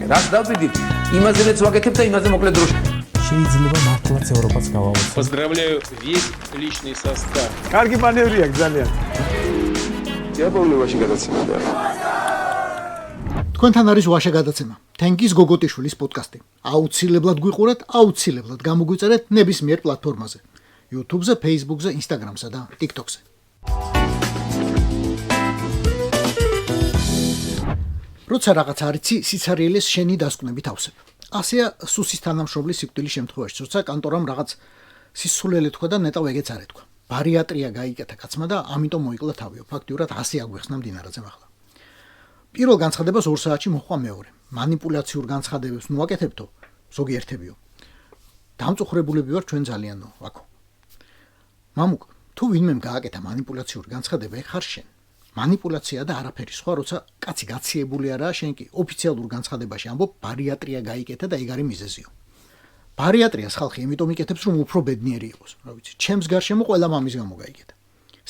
რას დავდივით, იმაზე მეც ვაკეთებ და იმაზე მოკლედ დროში. შეიძლება მართლაც ევროპაც გავავოცოთ. Поздравляю весь личный состав. კარგი მანევრია ძალიან. დიაბოლოვაში გადაცემა. თქვენთან არის ვაშა გადაცემა. თენგის გოგოტიშვილის პოდკასტი. აუცილებლად გვიყურეთ, აუცილებლად გამოგვიწერეთ ნებისმიერ პლატფორმაზე. YouTube-ზე, Facebook-ზე, Instagram-სა და TikTok-ზე. როცა რაღაც არიცი, სიცარიელეს შენი დასკვნებით ავსებ. ასეა სუსის თანამშრომლის სიკვდილის შემთხვევაში, როცა კანტორამ რაღაც სისულელე თქვა და ნეტავ ეგეც არ ეთქვა. ბარიატრია გაიკეთა კაცმა და ამიტომ მოიკლა თავიო. ფაქტიურად ასე აგვეხსნა მდინარაძემ ახლა. პირველ განცხადებას 2 საათში მოხვა მეორე. манипуляციურ განცხადებებს ნუაკეთებთო, ზოგიერთებიო. დამწუხრებულები ვარ ჩვენ ძალიანო, ვაკო. მამუკ, თუ ვინმემ გააკეთა манипуляციური განცხადება, ეხარ შენ. манипуляცია და არაფერი სხვა, როცა კაცი გაციებული არაა, შენ კი ოფიციალურ განცხადებაში ამბობ ბარიატრია გაიკეთა და ეგ არის მიზეზიო. ბარიატრიას ხალხი იმიტომ იკეთებს, რომ უფრო ბედნიერი იყოს, რა ვიცი. ჩემს გარშემო ყველა მამის გამო გაიკეთა.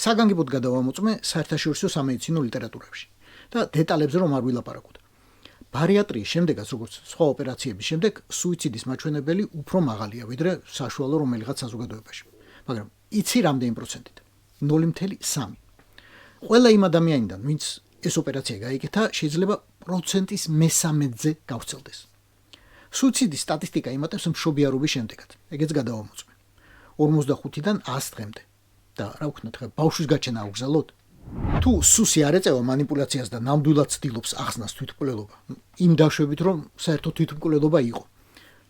საგანგებოდ გადავამოწმე საერთაშორისო სამედიცინო ლიტერატურებში და დეტალებზე რომ არ ვილაპარაკოთ. ბარიატრიის შემდეგაც, როგორც სხვა ოპერაციების შემდეგ, სუიციდის მაჩვენებელი უფრო მაღალია, ვიდრე საშუალო რომელიღაც საზოგადოებაში. მაგრამ იცი რამდენი პროცენტით? 0.3. ყველა იმ ადამიანიდან, ვინც ეს ოპერაცია გაიკეთა, შეიძლება პროცენტის 13-ზე გავრცელდეს. სუიციდის სტატისტიკა იმატებს მშობიარობის შემდეგად. ეგეც გადავამოწმე. 45-დან 100 დღემდე. და რა ვქნათ, ხა ბავშვის გაჩენა აუგზავნოთ? თუ სუსი არ ეწევა манипуляციას და ნამდვილად ცდილობს ახსნას თვითმკვლელობა, იმ დაშვებით, რომ საერთოდ თვითმკვლელობა იყო.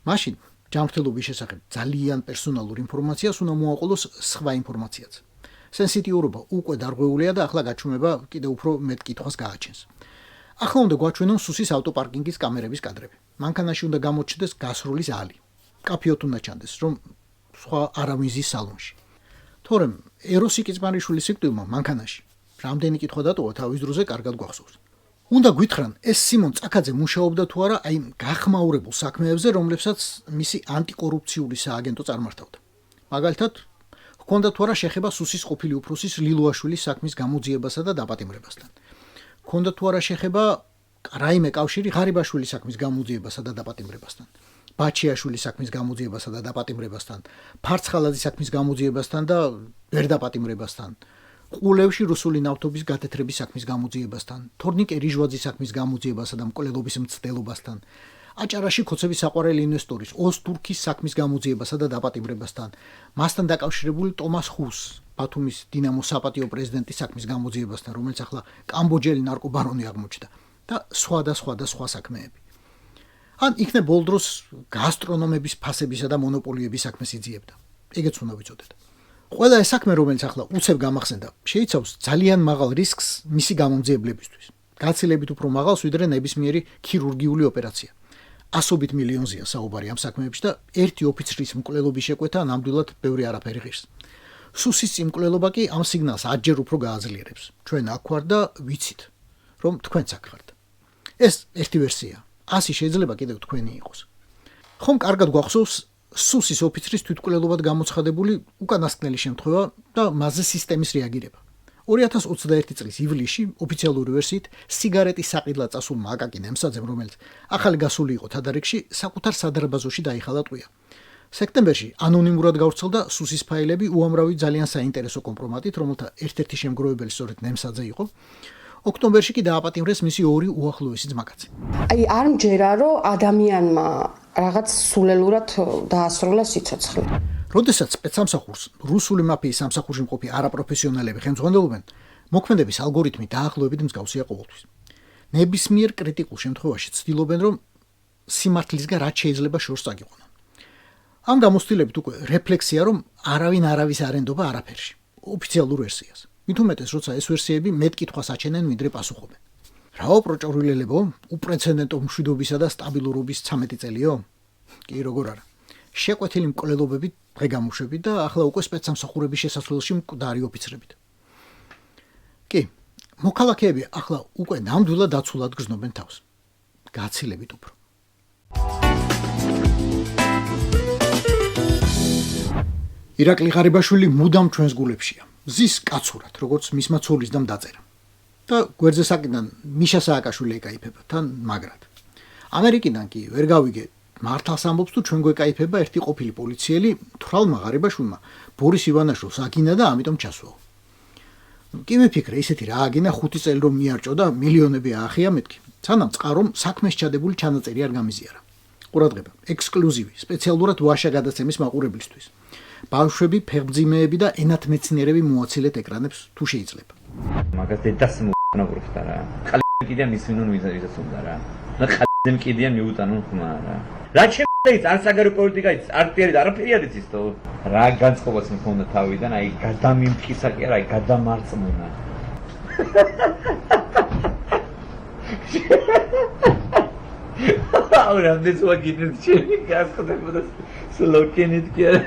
მაშინ ჯანმრთელობის შესახებ ძალიან პერსონალურ ინფორმაციას უნდა მოაყოლოს სხვა ინფორმაციაც. სენსიტიურობა უკვე დარღვეულია და ახლა გაჩვენება კიდევ უფრო მეტ კითხვას გააჩენს. ახლა უნდა გვაჩვენონ სუსის ავტოპარკინგის კამერების კადრები. მანქანაში უნდა გამოჩნდეს გასრული ზალი. კაფეოთ უნდა ჩანდეს, რომ სხვა არავინ ზის სალონში. თორემ ეროსი კიწყმარიშვილის სიკვდილმა მანქანაში რამდენი კითხვა დატოვა თავის დროზე კარგად გვახსოვს. უნდა გვითხრან, ეს სიმონ წაკაძე მუშაობდა თუ არა აი გახმაურებულ საქმეებზე, რომლებსაც მისი ანტიკორუფციული სააგენტო წარმართავდა. მაგალითად, ჰქონდა თუ არა შეხება სუსის ყოფილი უფროსის ლილუაშვილის საქმის გამოძიებასა და დაპატიმრებასთან. ჰქონდა თუ არა შეხება რაიმე კავშირი ღარიბაშვილის საქმის გამოძიებასა და დაპატიმრებასთან. ბაჩიაშვილის საქმის გამოძიებასა და დაპატიმრებასთან, ფარცხალაძის საქმის გამოძიებასთან და ვერ დაპატიმრებასთან. ყულევში რუსული ნავთობის გათეთრების საქმის გამოძიებასთან, თორნიკე რიჟვაძის საქმის გამოძიებასა და მკვლელობის მცდელობასთან, აჭარაში ქოცების საყვარელი ინვესტორის ოსტურქის საქმის გამოძიებასა და დაპატიმრებასთან, მასთან დაკავშირებული ტომას ხუს, ბათუმის დინამოს საპატიო პრეზიდენტის საქმის გამოძიებასთან, რომელიც ახლა კამბოჯელი ნარკობარონი აღმოჩნდა და სხვა საქმეები. ან იქნებ ბოლ დროს გასტრონომების ფასებისა და მონოპოლიების საქმეს იძიებდა. ეგეც უნდა ვიცოდეთ. ყველა ეს საქმე, რომელიც ახლა უცებ გამახსენდა, შეიცავს ძალიან მაღალ რისკს მისი გამომძიებლებისთვის. გაცილებით უფრო მაღალს, ვიდრე ნებისმიერი ქირურგიული ოპერაცია. ასობით მილიონზეა საუბარი ამ საქმეებში და ერთი ოფიცრის მკვლელობის შეკვეთა ნამდვილად ბევრი არაფერი ღირს. სუსის მკვლელობა კი ამ სიგნალს 10-ჯერ უფრო გააძლიერებს. ჩვენ აქ ვარ და ვიცით, რომ თქვენც აქ ხართ. ეს ერთი ვერსია. 100 შეიძლება კიდევ თქვენი იყოს. ხომ კარგად გვახსოვს სუსის ოფიცრის თვითმკვლელობად გამოცხადებული უკანასკნელი შემთხვევა და მასზე სისტემის რეაგირება. 2021 წლის ივლისში ოფიციალური ვერსიით სიგარეტის საყიდლად წასულმა აკაკი ნემსაძემ, რომელიც ახალი გასული იყო თადარიგში, საკუთარ სადარბაზოში დაიხალა ტყვია. სექტემბერში ანონიმურად გავრცელდა სუსის ფაილები უამრავი ძალიან საინტერესო კომპრომატით, რომელთა ერთ-ერთი შემგროვებელი სწორედ ნემსაძე იყო. ოქტომბერში კი დააპატიმრეს მისი ორი უახლოესი ძმაკაცი. აი არ მჯერა, რომ ადამიანმა რაღაც სულელურად დაასრულა სიცოცხლე. როდესაც სპეცსამსახურს რუსული მაფიის სამსახურში მყოფი არაპროფესიონალები ხელმძღვანელობენ, მოქმედების ალგორითმი დაახლოებით მსგავსია ყოველთვის. ნებისმიერ კრიტიკულ შემთხვევაში ცდილობენ, რომ სიმართლისგან რაც შეიძლება შორს წაგიყვანონ. ამ გამოცდილებით უკვე რეფლექსია, რომ არავინ არავის არ ენდობა არაფერში. ოფიციალურ ვერსიას. მით უმეტეს, როცა ეს ვერსიები მეტ კითხვას აჩენენ, ვიდრე პასუხობენ. რაო პროჭორვილელებო, უპრეცედენტო მშვიდობისა და სტაბილურობის 13 წელიო? კი, როგორ არა. შეკვეთილი მკვლელობებით, დღე-გამოშვებით და ახლა უკვე სპეცსამსახურების შესასვლელში მკვდარი ოფიცრებით. კი, მოქალაქეები ახლა უკვე ნამდვილად დაცულად გრძნობენ თავს. გაცილებით უფრო. ირაკლი ღარიბაშვილი მუდამ ჩვენს გულებშია. ზის კაცურად, როგორც მისმა ცოლისდამ დაწერა. და გვერდზე საკიდან მიშა სააკაშვილი ეკაიფება თან მაგრად. ამერიკიდან კი ვერ გავიგე მართალს ამბობს თუ ჩვენ გვეკაიფება ერთი ყოფილი პოლიციელი თვრალმა ღარიბაშვილმა ბორის ივანაშვილს აგინა და ამიტომ ჩასვაო. კი ვიფიქრე ისეთი რა აგინა 5 წელი რომ მიარჭო და მილიონები აახია მეთქი. სანამ წყარომ საქმეს ჩადებული ჩანაწერი არ გამიზიარა. ყურადღება, ექსკლუზივი, სპეციალურად ვაშა გადაცემის მაყურებლისთვის. ბავშვები, ფეხმძიმეები და ენათმეცნიერები მოაცილეთ ეკრანებს თუ შეიძლება. მაგას დედას მოყნაბრობდა რა. ხალი კიდიან ისვინონ ვიზა სულდა რა. და ხალიმ კიდიან მიუტანონ ხმა რა. რა ჩემს არ საგარეო პოლიტიკაიც არტიერი და არაფერი არ იცის თო. რა განწყობას მქონდა თავიდან, აი გადამიმფხისა კი არა, აი გადამარწმუნა. აურა this what you did ჩემი გასხდებოდა სლოკენით კი არა.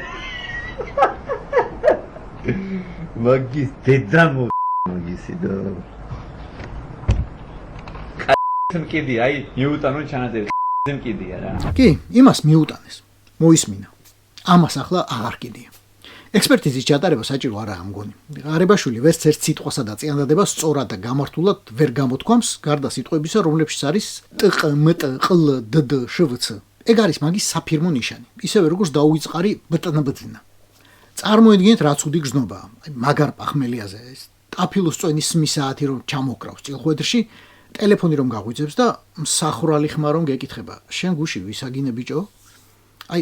მაგის დედა მაგისი და მკიდი აი მიუტანონ ჩანაწერი მკიდია რა. კი, იმას მიუტანეს. მოისმინა. ამას ახლა აღარ კიდია. ექსპერტიზის ჩატარება საჭირო არაა მგონი. ღარიბაშვილი ვერც ერთ სიტყვასა და წიანდადებას სწორად და გამართულად ვერ გამოთქვამს, გარდა სიტყვებისა, რომლებშიც არის ტყ, მტ, ყლ, დდ, შვც. ეგ არის მაგის საფირმო ნიშანი. ისევე როგორც დაუვიწყარი ბტნბძნა. წარმოიდგინეთ რა ცუდი გზნობაა. აი მაგარ პახმელიაზე ეს ტაფილოს წვენის სმისაათი რომ ჩამოკრავს წილხვედრში, ტელეფონი რომ გაღვიძებს და მსახრალი ხმა რომ გეკითხება, შენ გუში ვისაგინე ბიჭო? აი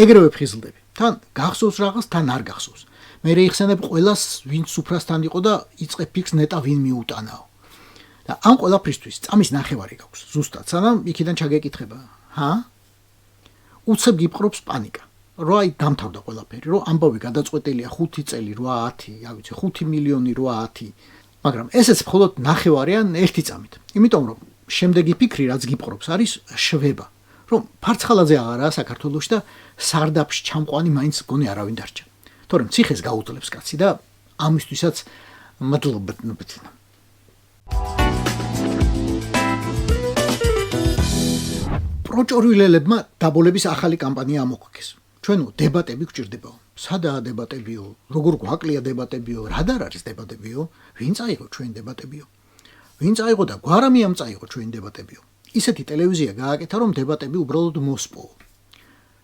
ეგრევე ფხიზლდები. თან გახსოვს რაღაც, თან არ გახსოვს. მე რეიხსენებ ყველას, ვინც სუფრასთან იყო და იწყებ ფიქს ნეტა ვინ მიუტანაო. და ამ ყველაფრისთვის წამის ნახევარი გაქვს. ზუსტად, სანამ იქიდან ჩაგეკითხება. ჰა? უცებ გიპყრობს პანიკა. რო აი დამთავრდა ყველაფერი, რო ამბავი გადაწყვეტილია 5 წელი 8-10, რა ვიცი, 5 მილიონი 8-10. მაგრამ ესეც მხოლოდ ნახევარი ან 1 წამით. იმიტომ რომ შემდეგი ფიქრი რაც გიპყრობს არის შვება. რომ ფარცხალაძე აღარაა საქართველოში და სარდაფში ჩამყვანი მაინც გონი არავინ დარჩა. თორემ ციხეს გაუძლებს კაცი და ამისთვისაც მადლობთ. პროჭორვილელებმა დაბოლების ახალი კამპანია ამოქვეყეს. ჩვენო დებატები გჭირდებაო. სადაა დებატებიო? როგორ გვაკლია დებატებიო? რად არის დებატებიო? ვინ წაიღო ჩვენ დებატებიო? ვინ წაიღო და გვარამიამ წაიღო ჩვენ დებატებიო? ისეთი ტელევიზია გააკეთა რომ დებატები უბრალოდ მოსპო.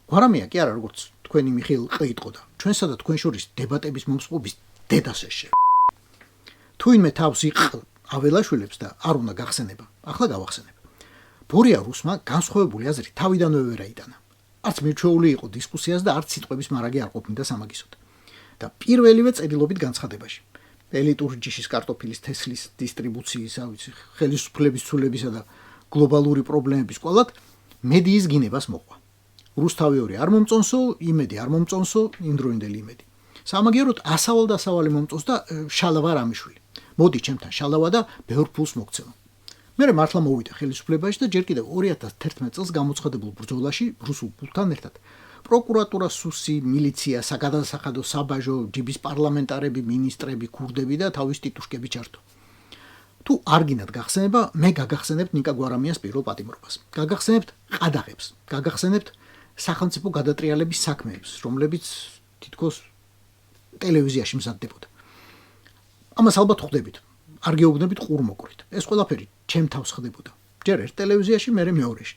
გვარამია კი არა როგორც თქვენი მიხეილ ყიტყოდა. ჩვენსა და თქვენ შორის დებატების მომსპობის დედას ეშე. თუ იმე თავს იყ აველაშვილებს და არ უნდა გახსენება. ახლა გავახსენებ. ბორია რუსმა განსხვავებული აზრი თავიდანვე ვერ აიტანა. არც მირჩეული იყო დისკუსიას და არც სიტყვების მარაგი არ ყოფნიდა სამაგისოდ. და პირველივე წერილობით განცხადებაში ელიტური ჯიშის კარტოფილის თესლის დისტრიბუციის, ავიცი, ხელისუფლების ცვლილებისა და გლობალური პრობლემების კვალად მედიის გინებას მოყვა. რუსთავი ორი არ მომწონსო, იმედი არ მომწონსო, იმდროინდელი იმედი. სამაგიეროდ ასავალ-დასავალი მომწონს და შალავა რამიშვილი. მოდი ჩემთან შალავა და ბევრ ფულს მოგცევა. მე მართლა მოვიდა ხელისუფლებაში და ჯერ კიდევ 2011 წელს გამოცხადებულ ბრძოლაში რუსულ ფულთან ერთად პროკურატურა, სუსი, მილიცია, საგადასახადო საბაჟო, ჯიბის პარლამენტარები, მინისტრები, ქურდები და თავის ტიტუშკები ჩართო. თუ არ გინდათ გახსენება, მე გაგახსენებთ ნიკა გვარამიას პირველ პატიმრობას. გაგახსენებთ ყადაღებს, გაგახსენებთ სახელმწიფო გადატრიალების საქმეებს, რომლებიც თითქოს ტელევიზიაში მზადდებოდა. ამას ალბათ ხვდებით. არ გეუბნებით ყურმოყრით. ეს ყველაფერი ჩემ თავს ხდებოდა. ჯერ ერთ ტელევიზიაში, მერე მეორეში.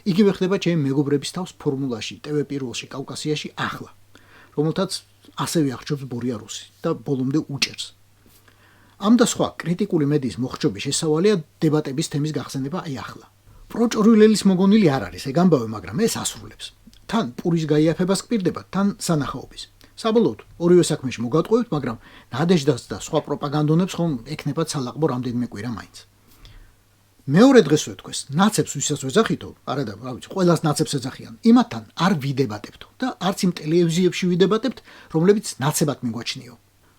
იგივე ხდება ჩემი მეგობრების თავს ფორმულაში, TV პირველში, კავკასიაში ახლა, რომელთაც ასევე აღჭობს ბორია რუსი და ბოლომდე უჭერს. ამ და სხვა კრიტიკული მედიის მოხრჩობის შესავალია დებატების თემის გახსენება აი ახლა. პროჭორვილელის მოგონილი არ არის ეგ ამბავი, მაგრამ ეს ასრულებს. თან პურის გაიაფებას გპირდება, თან სანახაობის. საბოლოოდ ორივე საქმეში მოგატყუებთ, მაგრამ ნადეჟდას და სხვა პროპაგანდონებს ხომ ექნებათ სალაყბო რამდენიმე კვირა მაინც. მეორე დღეს ვეთქვეს, ნაცებს ვისაც ვეძახითო, არა და რა ვიცი, ყველას ნაცებს ეძახიან. იმათთან არ ვიდებატებთო და არც იმ ტელევიზიებში ვიდებატებთ, რომლებიც ნაცებად მიგვაჩნიო.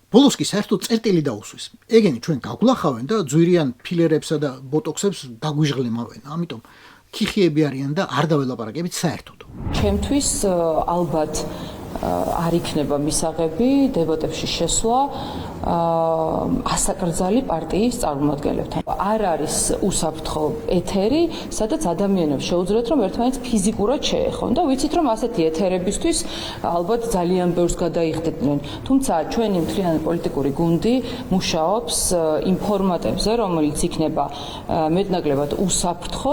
ბოლოს კი საერთოდ წერტილი დაუსვეს. ეგენი ჩვენ გაგვлахავენ და ძვირიან ფილერებსა და ბოტოქსებს დაგვიჟღლემავენ. ამიტომ ქიხიები არიან და არ დაველაპარაკებით საერთოდ. ჩემთვის ალბათ არ იქნება მისაღები დებატებში შესვლა ასაკრძალი პარტიის წარმომადგენლებთან. არ არის უსაფრთხო ეთერი, სადაც ადამიანებს შეუძლიათ რომ ერთმანეთს ფიზიკურად შეეხონ და ვიცით რომ ასეთი ეთერებისთვის ალბათ ძალიან ბევრს გადაიხდებიან. თუმცა ჩვენი მთლიანი პოლიტიკური გუნდი მუშაობს იმ ფორმატებზე, რომელიც იქნება მეტნაკლებად უსაფრთხო.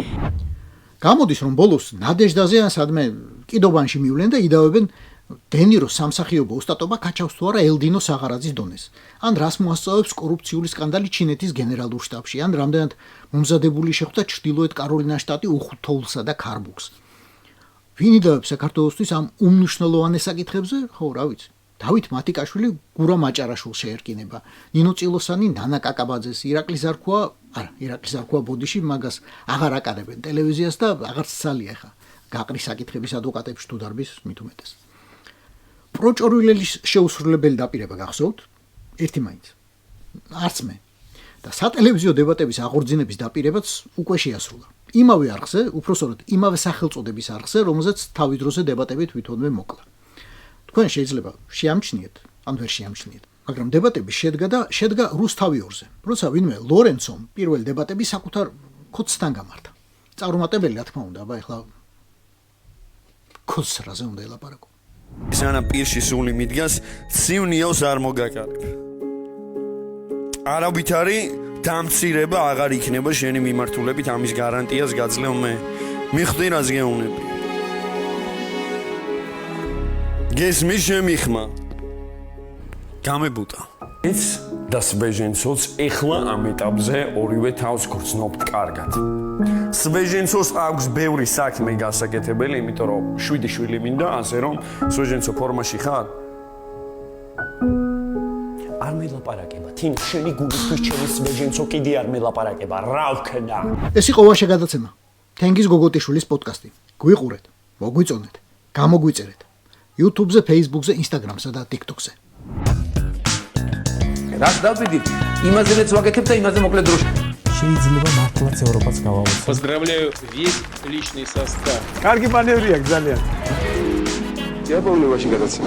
გამოდის რომ ბოლოს ნადეჟდაზე ან სადმე კიდობანში მივლენ და იდავებენ დენიროს სამსახიობო ოსტატობა კაჩავს თუ არა ელდინო საღარაძის დონეს. ან რას მოასწავებს კორუფციული სკანდალი ჩინეთის გენერალურ შტაბში, ან რამდენად მომზადებული შეხვდა ჩრდილოეთ კაროლინას შტატი უხუთოულსა და ქარბუქს. ვინ იდავებს საქართველოსთვის ამ უმნიშვნელოვანეს საკითხებზე? ხო, რა ვიცი. დავით მათიკაშვილი გურა მაჭარაშვილს შეერკინება. ნინო წილოსანი ნანა კაკაბაძეს, ირაკლი ზარქუა ბოდიში მაგას აღარ აკარებენ ტელევიზიას და აღარც ძალია ხა. გაყრის საკითხების ადვოკატებს თუ დარბის მით უმეტეს. პროჭორვილელის შეუსრულებელი დაპირება გახსოვთ? ერთი მაინც. არც მე. და სატელევიზიო დებატების აღორძინების დაპირებაც უკვე შეასრულა. იმავე არხზე, უпроსორად იმავე სახელწოდების არხზე, რომელზეც თავის დროზე დებატები თვითონვე მოკლა. თქვენ შეიძლება შეამჩნიეთ, ან ვერ შეამჩნიეთ, მაგრამ დებატები შედგა რუსთავიორზე. როცა ვინმე ლორენცომ პირველი დებატები საკუთარ ქოცთან გამართა. წარუმატებელი რა თქმა უნდა, აბა ეხლა ქოცს რაზე უნდა ელაპარაკო. სანამ პირში სული მიდგას, ცივნიოს არ მოგაკარებ. არავითარი დამცირება აღარ იქნება შენი მიმართულებით, ამის გარანტიას გაძლევ მე. მიხვდი რას გეუბნები. გესმის შემიხმა. გამებუტა. ის და სვეჟენცოც ეხლა ამ ეტაპზე ორივე თავს გრძნობთ კარგად. სვეჟენცოს აქვს ბევრი საქმე გასაკეთებელი, იმიტომ რომ 7 შვილი მინდა, ასე რომ სვეჟენცო ფორმაში ხარ? არ მელაპარაკება, თინ შენი გულისთვის ჩემი სვეჟენცო კიდე არ მელაპარაკება, რა ვქნა? ეს იყო ვაშე გადაცემა. თენგიზ გოგოტიშვილის პოდკასტი. გვიყურეთ, მოგვიწონეთ, გამოგვიწერეთ. YouTube-ზე, Facebook-ზე, Instagram-სა და TikTok-ზე. რას დავიდით? იმაზე მეც ვაკეთებ და იმაზე მოკლედ დროში. შეიძლება მართლაც ევროპაც გავავოცოთ. Поздравляю весь личный состав. Я помню, очень гадаться.